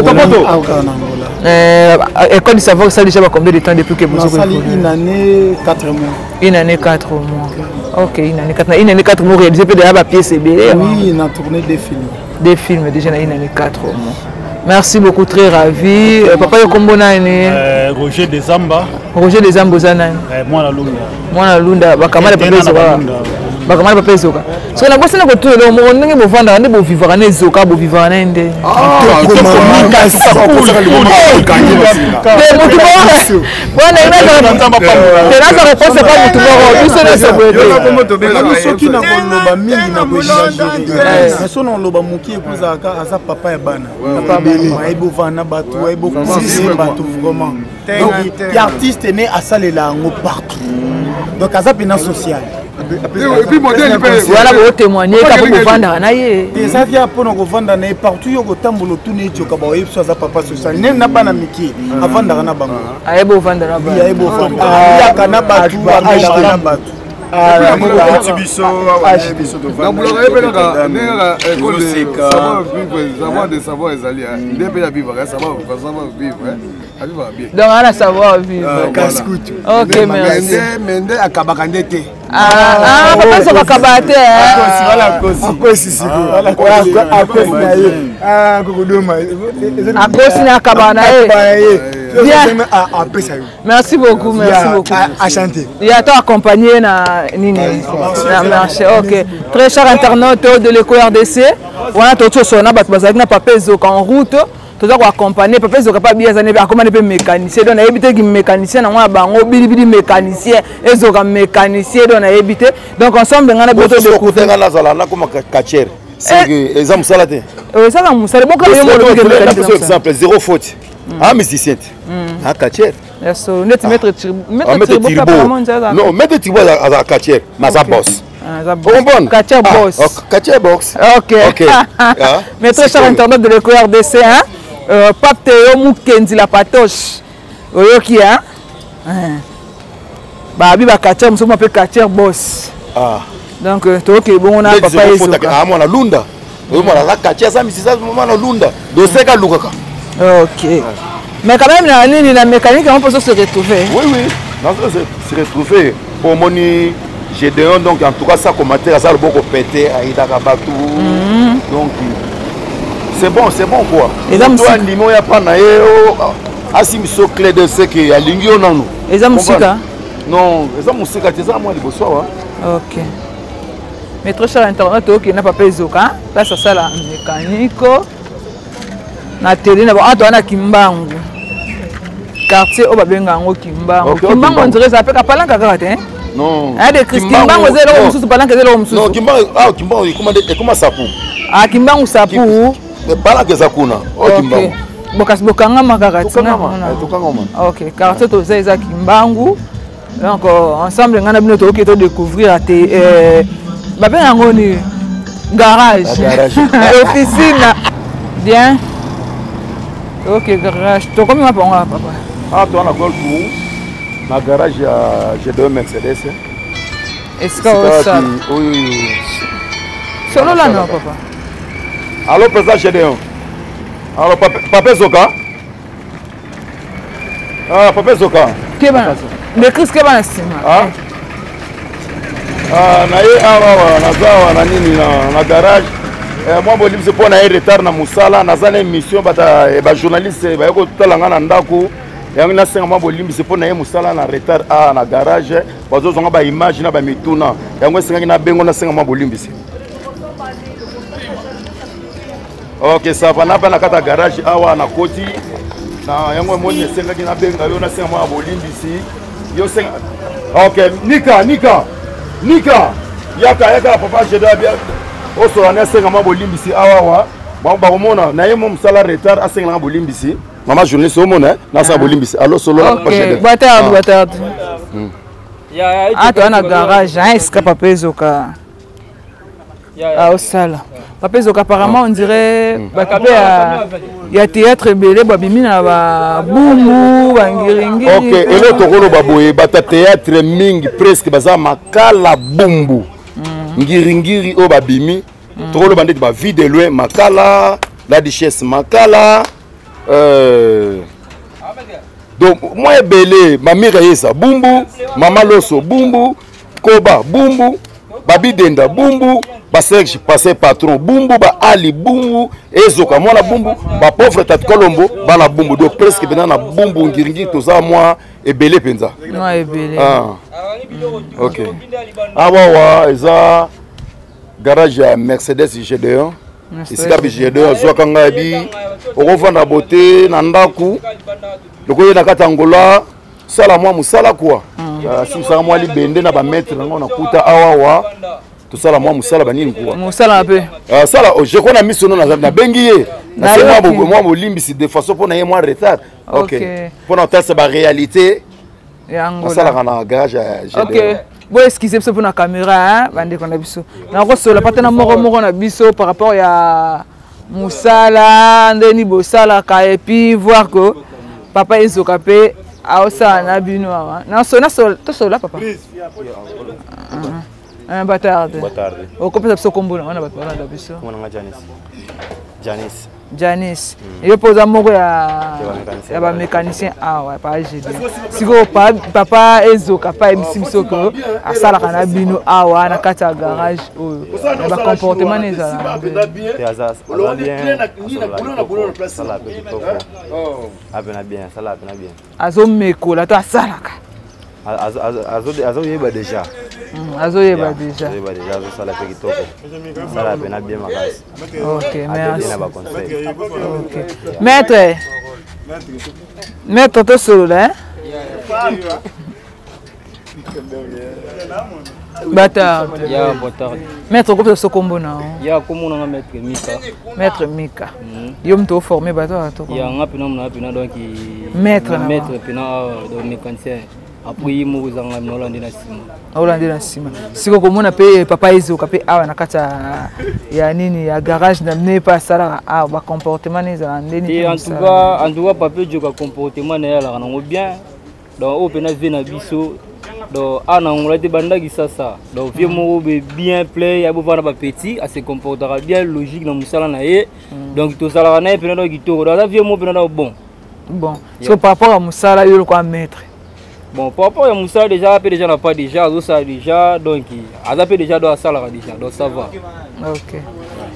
École du savoir, ça déjà combien de temps depuis que vous avez une année, 4 mois. Une année, 4 mois. Ok, une année, 4 mois, réalisé peut-être la pièce et oui, on a tourné des films. Des films, déjà une année, 4 mois. Merci beaucoup, très ravi. Papa, comment Roger Desamba. Roger Desamba, moi la Lunda. Moi la Lunda, bakamala papa Zoka. Bakamala papa Zoka. So na bossa na ko tout le monde ndenge bo vanda ndenge bo vivre na Zoka, bo vivre na ndé. L'artiste est né à Salela partout. Donc, à Zapina social. Et puis, modèle, voilà, vous témoignez quand vous vendez. Des avions pour nous vendre partout. Il y a autant de tout les jours quand vous avez papa social. N'est pas na miki avant d'arriver à Bangor. Aïe beau vendre là-bas. Aïe beau vendre. Il y a canaba tout, canaba tout. Donc on a savoir vivre. Ok, merci. Mende akabakandete. Papa ça va kabate. Voilà cause. Merci beaucoup, merci beaucoup. Il y a toi accompagné na nini na marché. OK. Très cher internaute de l'ECO-RDC, on a tout ça na bat bazaki na papa Zoka en route. Tout ça accompagner papa Zoka pas bien zané accompagner pe mécanicien donc na éviter ki mécanicien na ngwa bango bilibili mécanicien Zoka mécanicien donc na éviter. Donc ensemble ngana boto de côté ngana zala na comme kacher. C'est que exemple ça là té. Ça là musala boka yo mo exemple zéro faute. Ah musicien. Ah kacher. So net mettre non, mettre Tibo à Kacher, mais à boss. Bon, Kacher boss. Kacher box. OK. Maître cher internaute de l'ECO-RDC hein. Pape Théo Mukendi la patoche. Oyoki hein. Ba bi ba Kacher muso m'appelle Kacher boss. Ah. Donc to OK bon on a papa Ezo. Ah moi la Lunda. Moi la Kacher ça mais c'est ça moi la Lunda. Doseka lukaka. OK. Mais quand même, la mécanique, on peut se retrouver. Oui. Non, se retrouver. Pour mon Gédéon, donc en tout cas, ça commentaire, ça le beaucoup pété, Aïda Kabatou. Donc, c'est bon quoi. Et là, toi, Nimo, il n'y a pas naïe. Asim so clé de ce qu'il y a l'ingio non nous. Et ça, musique non, ça, musique, c'est ça, moi, le bonsoir. OK. Mais trop cher internet, OK, n'a pas payé Zoka. Là, ça, la mécanique. Na télé, na ba na Kimbangu. Quartier au babenga ngo Kimbangu. Kimbangu on dirait ça fait kapala kaka te. Non. Ah de Kimbangu zelo mususu palanka zelo mususu. Non, Kimbangu comment ça pour? Ah Kimbangu ça pour. Mais palanka za kuna. Oh Kimbangu. Bokas bokanga makaka tina. OK, quartier to za Kimbangu. Donc ensemble ngana bino to OK to découvrir te babenga ngo ni garage. Officine. Bien. OK, garage. Tu combien de papa? Ah, tu as un golf pour ma garage j'ai deux Mercedes. Est-ce que ça? Oui. Solo là non papa. Allô président Gédéon. Alors papa Zoka. Ah papa Zoka. Keba. Le Chris Keba na sima. Na ye na na nini na garage. Moi bolim c'est pour na retard na musala na zana émission bata ba journaliste ba ko talanga na ndako yango na senga moi bolim c'est pour na musala na retard na garage bazo zonga ba image na ba mituna yango senga na bengo na senga moi bolim bisi. OK ça va na ba na kata garage awa na koti na yango mo ni senga na benga yo na senga moi bolim bisi yo senga. OK Nika yaka papa je dois bien o so na senga ma bolimbisi awawa ba komona na ye mom sala retard a senga na bolimbisi mama journaliste o mona na sa bolimbisi allo solo la page. Boa tarde. To na garage est-ce que papa Zoka au sala papa Zoka apparemment on dirait il y a théâtre belé babimi na ba bumu bangiringi. OK et l'autre rolo baboye bata théâtre mingi presque baza makala bumbu. Ngiri o babimi tolo bandit ba vie de loin makala la duchesse makala Donc moi belé mami Reyesa bumbu, mama Loso bumbu, Koba bumbu, Babi Denda bumbu, Baserge passé patron bumbu, ba Ali bumbu, Ezoka moi na bumbu, ba pauvre Tat Colombo ba na bumbu. Donc presque bena na bumbu ngiringi tout ça moi et belé penza. Moi et belé. Ah. OK. Ah wa eza garage à Mercedes GD1. Ici ka GD1 zo kanga bi okofanda beauté na ndaku. Lokoye na Katangola sala moi musala quoi. Si ça moi libende na ba maître na ngona kuta awa tout ça la moi musala banini quoi. Musala peu. Sala je connais mis son nom na bengiye. Na c'est moi limbisi de façon pour na moi retard. OK. Pour na tester ba réalité. Ça la na garage GD1. OK. Bon excusez pour la caméra hein bande qu'on a biso. Na ko sola patana moko na biso par rapport ya musala ndeni bosala ka et puis voir que papa Ezoka pe aosa na bino wa na so to sola papa batarde o ko pesa kombo na bato na biso mwana Janice Janice yo poza moko ya ba mécanicien awa pa GD siko papa Ezoka pa ebisi biso ko asala kana bino awa na kati ya garage oyo ba comportement neza bien azo mekola to asalaka azoyeba déjà azoyeba déjà azosala pe kitoko sala pena bien makasi. OK merci. OK maître to solo hein bata ya botard maître ko so kombo na ya komona na maître Mika yo mto formé bata to ya ngapi na donc maître pena do mécanicien après il m'a zanga Hollande na sima Hollande na sima siko komona pe papa Ezoka pe awa na kata ya nini ya garage na ne pas sala ba comportement neza ndeni en tout cas papa Ezoka comportement na yala na bien donc au pena vie na biso donc ana ngula te bandaki sasa donc vieux mo bien play ya bovana ba petit à se comportera bien logique na musala na ye donc to sala na pena do kitoko da vieux mo pena bon so par rapport à musala yo quoi maître. Bon, par rapport à Moussa, déjà, n'a pas déjà, ça déjà, donc, il déjà dans la salle, déjà, donc ça va. OK.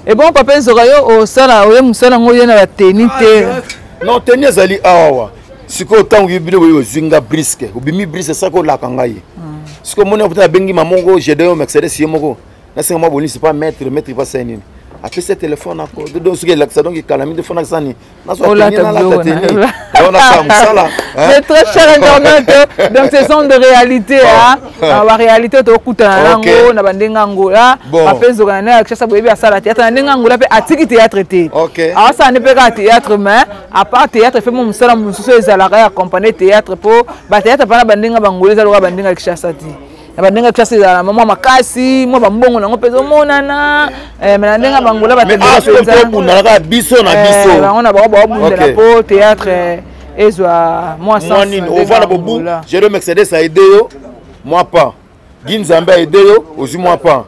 Et bon, papa, Zorayo, au sala, au Moussa, on a la tenue. Non, tenue, Zali, awa. Si vous avez un zinga brisque, vous avez brisque, ça que la kangaye. Si vous avez un bengi mamongo, j'ai deux Mercedes, c'est mon go. Là, c'est moi, c'est pas maître pas saigner. Après ce téléphone, donc ce qui est là, donc il calme de fond ça ni. C'est très cher internet. Donc ce sont de réalité hein. La réalité to kuta nango na bandenga ngola. Après Zogana ak ça boyebi asala théâtre na ndenga ngola pe atiki théâtre te. Alors ça ne peut pas théâtre mais à part théâtre fait mon musala mususu ezalaka accompagner théâtre pour ba théâtre pana bandenga bangoleza loka bandenga kishasa ti. Abandenga klase za mama makasi mo bambongo nango pezo monana menandenga bangola batendeka kunalaka biso na biso on a ba bundela po théâtre ezwa moi sans on va la bobu Jérôme Mercedes a aidé yo moi pas Ginzambe a aidé yo aussi moi pas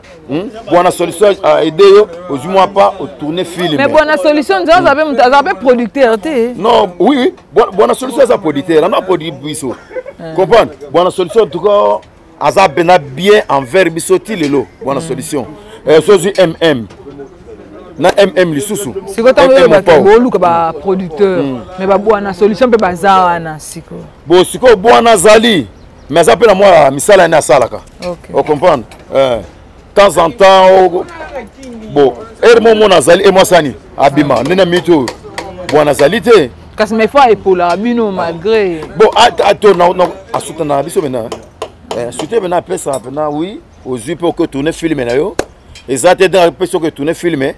Buona Solution a aidé yo aussi moi pas au tourner film mais Buona Solution ça avait producteur té non oui Buona Solution ça producteur on a produit biso comprendre Buona Solution en tout cas Azab bena bien envers bisoti lelo bonne solution sozu na li susu siko tango ba luka ba producteur mais ba Buona Solution pe bazara na siko bo siko Buona zali mais ça peut la moi misala na salaka on comprendre temps en temps bon moment nazali et moi sani abima nena mito Buona zali te kasi me fa epola bino malgré bon attends non asutana biso bena Souté maintenant après ça oui aux yeux pour que tourner film là yo exactement pour que tourner film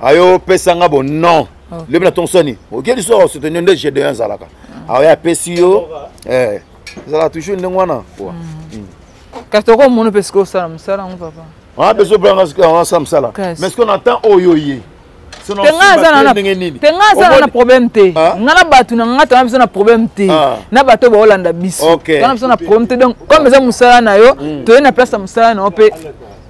ayo pesanga bon non le bien ton soni OK ils sont soutenir de GD1 zalaka ayo pesio zala toujours ndengwana quoi katoko mono pesco ça msala mon papa ah beso branga ça msala mais ce qu'on entend oyoye tenga na problème te ngana batu na ngata na biso na problème te na bato ba Hollande biso na biso na problème te donc comme ça musala na yo to na place musala na ope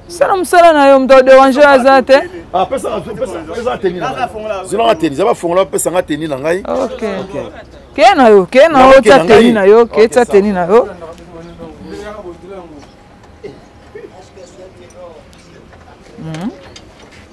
ça na musala na yo mto déranger azate pesa tenir na zona tenir ça va fongola pesa nga tenir na ngai OK Kena yo, tia teni na yo, tia teni na yo.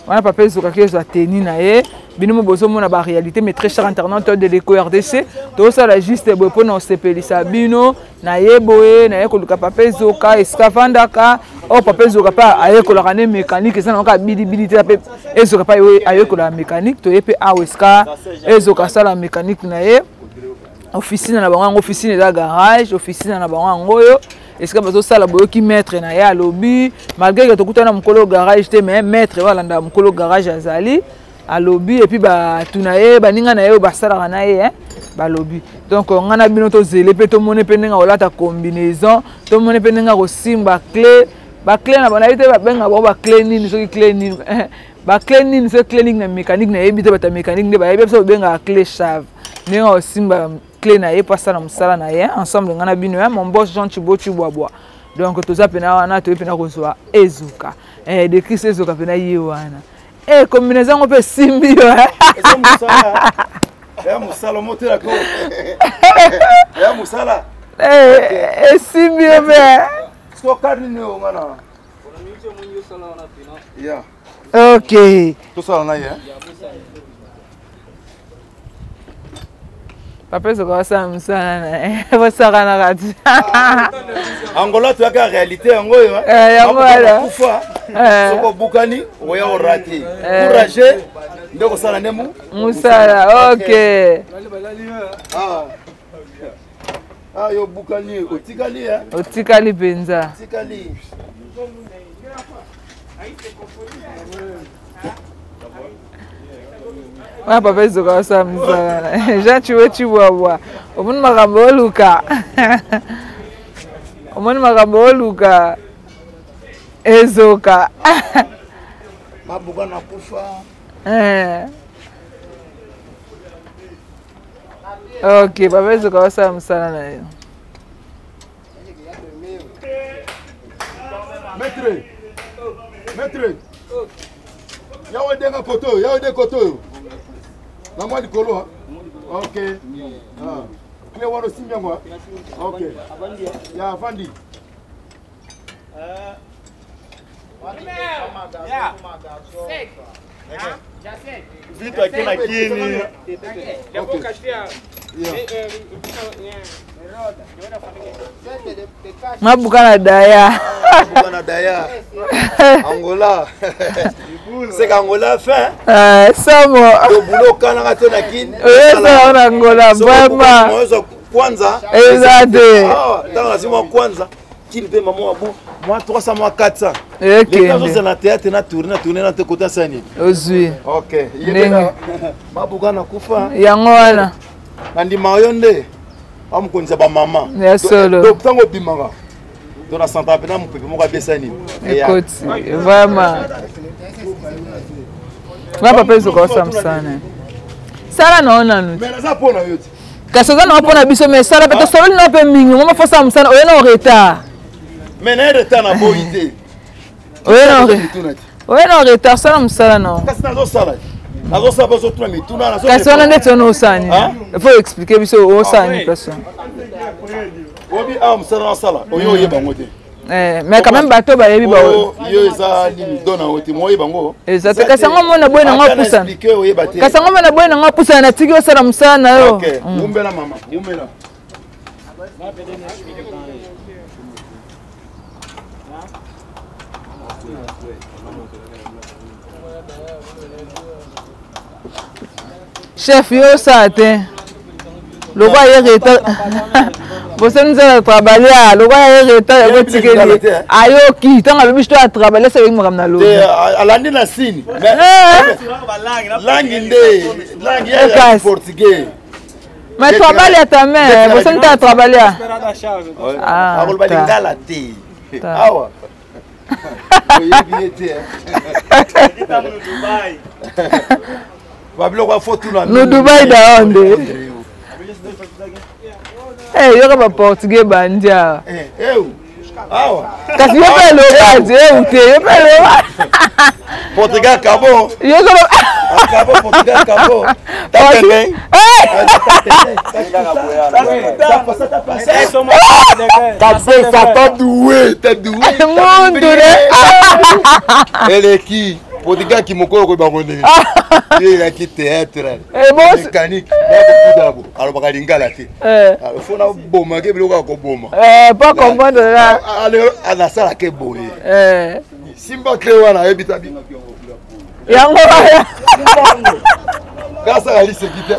Wana papa ezoka ki ezwa teni na ye bino bozomona ba réalité mais très cher internaute de l'éco RDC tosala juste boye mpona osepelisa bino na ye boye na ye koluka papa ezoka esika vandaka o papa ezoka mpe ayekolaka ne mécanique eza nango bilibili te mpe ezoka mpe ayekolaka mécanique toye mpe awa esika ezoka asala mécanique na ye officine na bango yango officine eza garage officine na bango yango oyo esika bazosala boyoki maître na ye alobi malgré que tokutana mokolo garage te mais maître balanda mokolo garage azali alobi et puis batuna ye baninga na ye oyo basalaka na ye balobi donc nga na bino tozele mpe tomone mpe ndenge kolata combinaison tomone mpe ndenge kosimba clé baclé na bana ye te babenga bango baclé nini soki clé nini baclé nini soki clé nini na mécanique na yebi te bata mécanique nde bayebi biso babengaka clé chave ndenge kosimba clé na ye po asala mosala na ye ensemble nga na bino mon boss Jean Thibaut Chibwabwa donc toza pena wana toye pena kozwa ezoka de Christ ezoka pena ye wana combinaison yango mpe simbi yo ya mosala motela ko ya mosala esimbi yo mpe so karni ne o ngana ya ok tosala na ye papa ezoka wasala mosala na bosakanaka ti angola toyaka réalité yango oyo yango wana kufa soko bukani oya orate courage nde kosala nemu mosala ok yo bukani otikali otikali mpenza wana papa ezoka wasala mosala na Jean Thibaut Chibwabwa omoni makambo oluka omoni makambo oluka ezoka mabuka na kufa ok papa ezoka wasala mosala na yo maître yawe denga koto yawe de koto na mwa likolo ok clé wano simbi yango ok ya avandi vitu akina kini mabuka na daya Angola c'est qu'Angola fait samo le boulot kana to na kin ça na Angola vraiment kwanza ezade dans la semaine kwanza qu'il paie maman abu moi 300 moi 400 les gens sont na théâtre na tourner na te kota sani ozui OK yena mabuka na kufa yango wana andi mayonde amkonza ba mama ya solo donc tango bimanga to na santa pena mu pepe moka besani écoute vraiment papa ezoka wasala mosala sala naona nuti mais naza pona yo ti kasi oza nango mpona biso mais sala mpe tosololi na mpe mingi ngoma fosala mosala oye na retard mais na retard na boyi te oye na retard sala mosala nao kasi nazosala nazosala mpe ozotuna mituna kasi wana ndeti wana osani faut explique biso osani person obi awa mosala nasala oyo oyeba yango te mais quand même bato bayebi yo eza nini dona oyo te moyeba yango eza te kasi yango mona boye nango apusana kasi yango mona boye nango apusana natiki osala mosala na yo ngumbela mama ngumbela chef yo osala te lokwa ye retard boseni nzela travailler lokwa ye retard ya kotikeli ayoki ntango alobi sito ya travailler esa yoki makambo na lobi alandi na sini langi nde langi ya portugais mais travailler ta main boseni ta travailler akoloba lingala te awa oyebi ye te babiloko afotuna no Dubai daonde yoka baportugais bandi awa kasi yo mpe elobati eute yo mpe eloba portugais kabo Cabo, Portugal, Cabo. T'as doué. Elle est qui? Portugal qui m'a dit il a quitté théâtre. Mécanique. Alors, pas comprendre là. À la salle qui est beau. Simba Créoana, Ebitabi. Yango. Grâce à la liste qui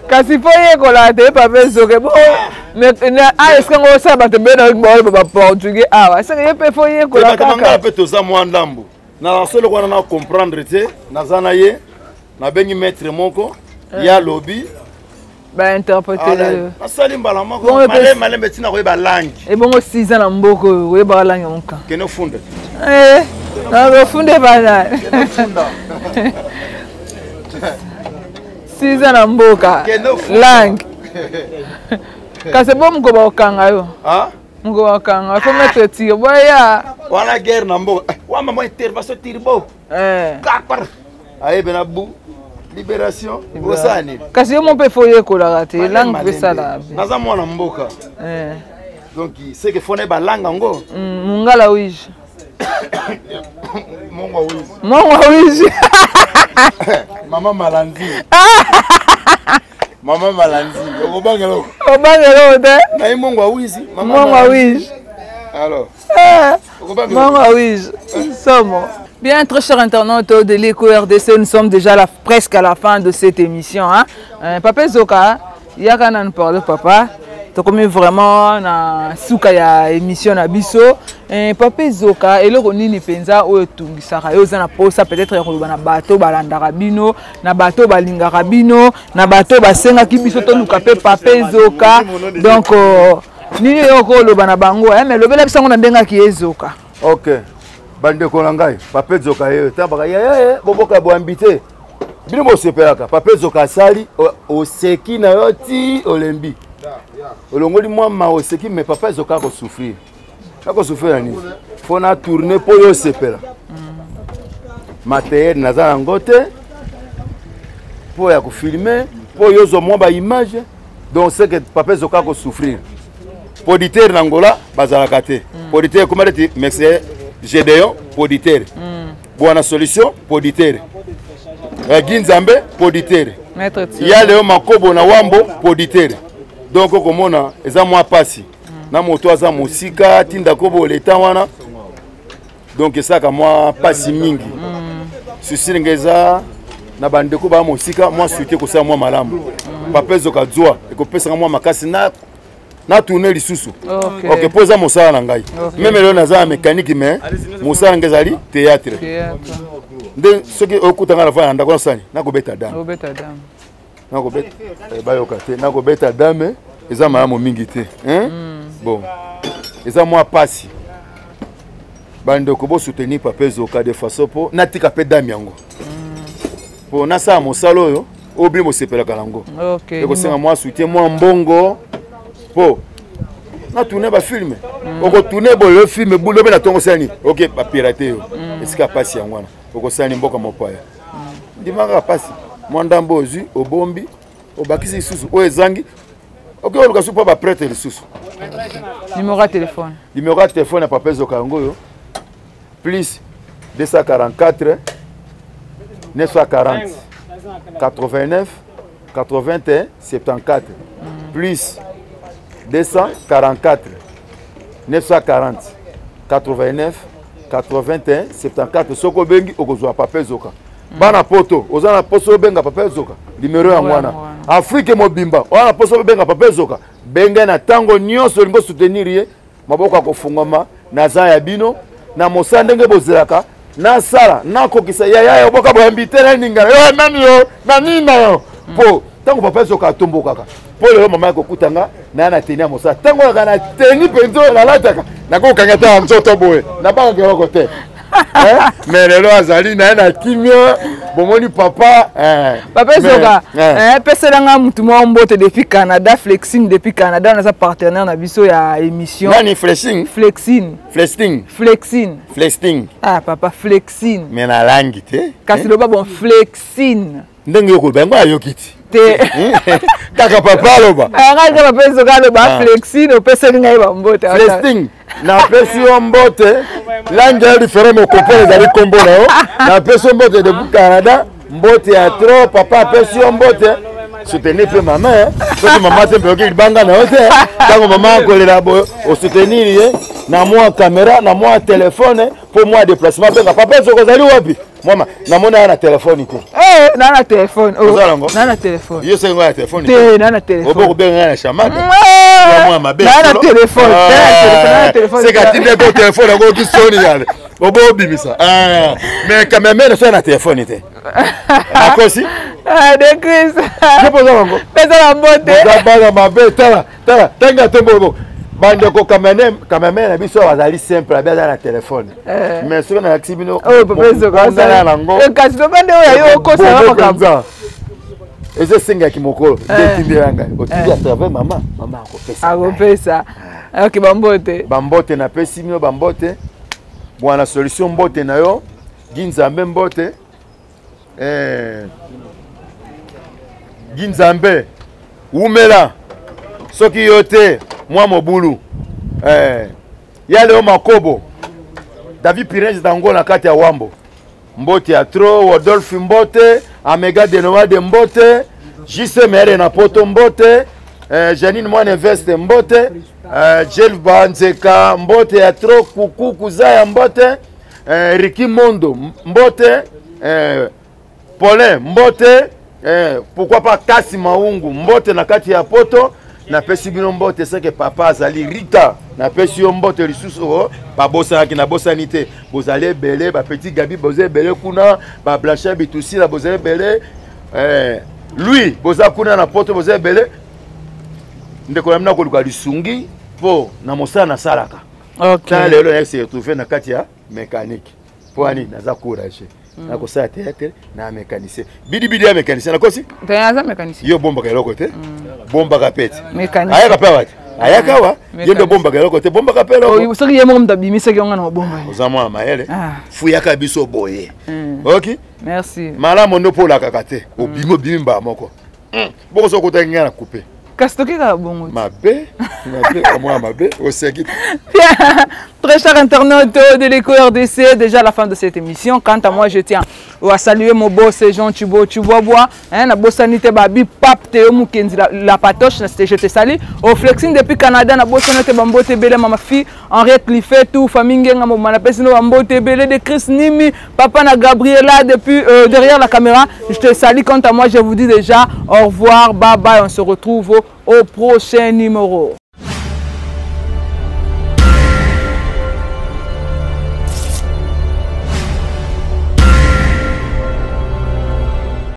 kasi po ye kola te papa zoke bo mais est-ce que on ça ba te bena avec ba portugais ah est-ce que ye pe fo ye kola kaka nga pe to za mo ndambo na solo ko na comprendre te na zana ye na bengi maître moko ya lobby ba interpréter asali mbala moko male metina ko ba langue e bongo 6 ans na mboko we ba langue monka keno funda na go funde ba na keno funda 6 ans na mboka langue kasi bo mko ba okanga yo mko ba okanga faut mettre tir boya wana guerre na mboka wa mama intervention tirbo kakar aye bena bu libération osani kasi yo mon pe foye ko la raté langue pe sala naza mwana mboka donc c'est que fone ba langue ngo mungala wiji Mongwa wiji Mama Malanzi. Mama Malanzi. Obangelo. Obangelo de. Na imongwa wizi. Mongwa wiji. Alors. Mongwa wiji. Somo. Bien, très chers internautes de l'Eco RDC, nous sommes déjà presque à la fin de cette émission. Papa Zoka, il y a qu'à en parler, papa. Donc, comme vraiment na souka ya émission na biso, Papa Zoka, et le Ronini Penza, ou Tungisara, et na posa peut-être na bateau balandara bino, na bateau balingara bino, na bateau basenga ki biso to nukape Papa Zoka. Donc, ni yoko lo bana bango, mais le bel bisango na benga ki Zoka. OK. Bande Kolangai, Papa Zoka, tabaka ya boboka bo invité. Bino mo sepelaka, Papa Zoka sali o seki na yoti olembi. Olongoli moi ma oseki mais Papa Zoka ko souffrir. Ko souffrir ni. Faut na tourner pour yo sepela. Matériel naza ngote. Pour ya ko filmer, pour yo zo mo ba image. Donc c'est que Papa Zoka ko souffrir. Poditeur nangola bazala kate. Poditeur comment dire merci Gédéon poditeur. Bonne solution poditeur. Ginzambe poditeur. Maître il y a Léo Makobo na Wambo poditeur. Donc komona eza mwa pasi na moto aza musika tinda kobo leta wana donc esaka mwa pasi mingi susiri ngeza na bandeko ba musika mwa suite ko sa mwa malamu Papa Zoka dzwa ekopesa mwa makasi na tourner lisusu OK poza mosala na ngai même leo naza mécanique mais mosala ngezali théâtre nde soki okutanga na fana ndako sani na kobeta dame nakobeta bayoka te nakobeta dame eza malamu mingi te bon eza mwa pasi bandeko bo soutenir Papa Zoka de façon po natika pe dame yango po nasala mosala oyo obi mosepelaka nango ekosenga mwa soutien mwa mbongo po na tourner ba film oko tourner bo le film bulo be na tongo sani OK ba pirater yo esika pasi yango wana oko sani mboka mopaya ndimaka pasi mwandambo ozu obombi obakisi susu o ezangi OK on ka supa ba prêtre le susu numéro de téléphone à Papa Zoka ngoyo plus 244 940 89 81 74 plus 244 940 89 81 74 soko bengi okozwa Papa Zoka bana poto ozana poso benga Papa Zoka numéro ya mwana Afrique mobimba wana poso benga Papa Zoka benga na tango nyonso lingo soutenir ye maboko akofungama na za ya bino na mosande ngebo zelaka na sala na kokisa ya boka bo inviter na ninga yo nani yo na nina yo po tango Papa Zoka tombokaka po le mama ko kutanga na tenia mosa tango kana teni penzo na lataka na ko kangata nzoto boye na baka ke kote mais lelo azali na kimia bomoni papa papa ezoka peselanga mutu moko mbote depuis Canada Flexing depuis Canada on a partenaire na biso ya émission nani Flexing Flexing ah papa Flexing mais na langi te kasi loba bon Flexing ndenge yoko bengo ayokiti te kaka papa loba nga papa ezoka loba Flexing opeselinga yeba mbote Flexing na pesi yo mbote langi ya différent mo kopole zali kombo na yo na pesi yo mbote de Canada mbote ya trop papa pesi yo mbote soutenir pe maman parce que maman te bloqué banga na yo te tango maman kolela bo o soutenir ye na moi caméra na moi téléphone pour moi déplacement benga papa soko zali wapi mama na mona na téléphone te na téléphone na téléphone yo sengo ya téléphone te na téléphone obo benga na chamade moi mabe na téléphone c'est que tu ko téléphone ko ki soni yale obo bimisa mais quand même na so na téléphone te akosi de Chris je pose ngo pesa la mbote bana mabe tala tanga tembo bande ko kameme na biso bazali simple abia na téléphone mais soki na akibino papa nango kasi to bande oyo ko sala makamba eze singa kimokolo ndetindi yanga otindi à travers maman akopesa ok bambote na pesi mino bambote bwana solution mbote na yo ginzambe mbote ginzambe umela soki yote mwa mobulu yale o makobo David Pires dango na kati ya wambo mbote ya tro Rodolphe mbote Amega Denova de mbote JC Mere na poto mbote Janine Mwane Veste mbote Jelf Banzeka mbote ya tro kuku kuzaya mbote Ricky Mondo mbote Paulin mbote pourquoi pas Kasi Maungu mbote na kati ya poto na pesi bino mbote seke papa azali Rita na pesi yo mbote lisusu ba bosa ki na bosanité bozale belé ba petit Gabi bozale belé kuna ba Blanchard bitusi la bozale belé lui boza kuna na poto bozale belé ndeko namna ko luka lisungi po na mosana na salaka okay lelo na se retrouver na kati ya mécanique po ani naza courage na ko sa théâtre na mécanicien bidi ya mécanicien na kosi tayaza mécanicien yo bomba ka loko te bomba ka pete mécanicien ayaka pa wati ayaka wa yendo bomba ka loko te bomba ka pelo o soki yemo mtabimisa ki ngana bomba ozamwa mayele fuyaka biso boye OK merci mala mondo pola kakate obimo bimba moko boko soko tengana couper Kastoki ka bongo. Mabe, moi mabe, aussi. Très chers internautes de l'Éco RDC, déjà à la fin de cette émission. Quant à moi, je tiens à saluer mon boss Jean Thibault Bois, la bossanité babi pape Théo Mukenzi la patoche, je te salue. Au Flexing depuis Canada, la bossanité bambote belé ma fille, Henriette Cliffet, tout famille nga mo manapesi no bambote belé de Chris Nimi, papa na Gabriela depuis derrière la caméra. Je te salue. Quant à moi, je vous dis déjà au revoir, bye bye, on se retrouve au prochain numéro.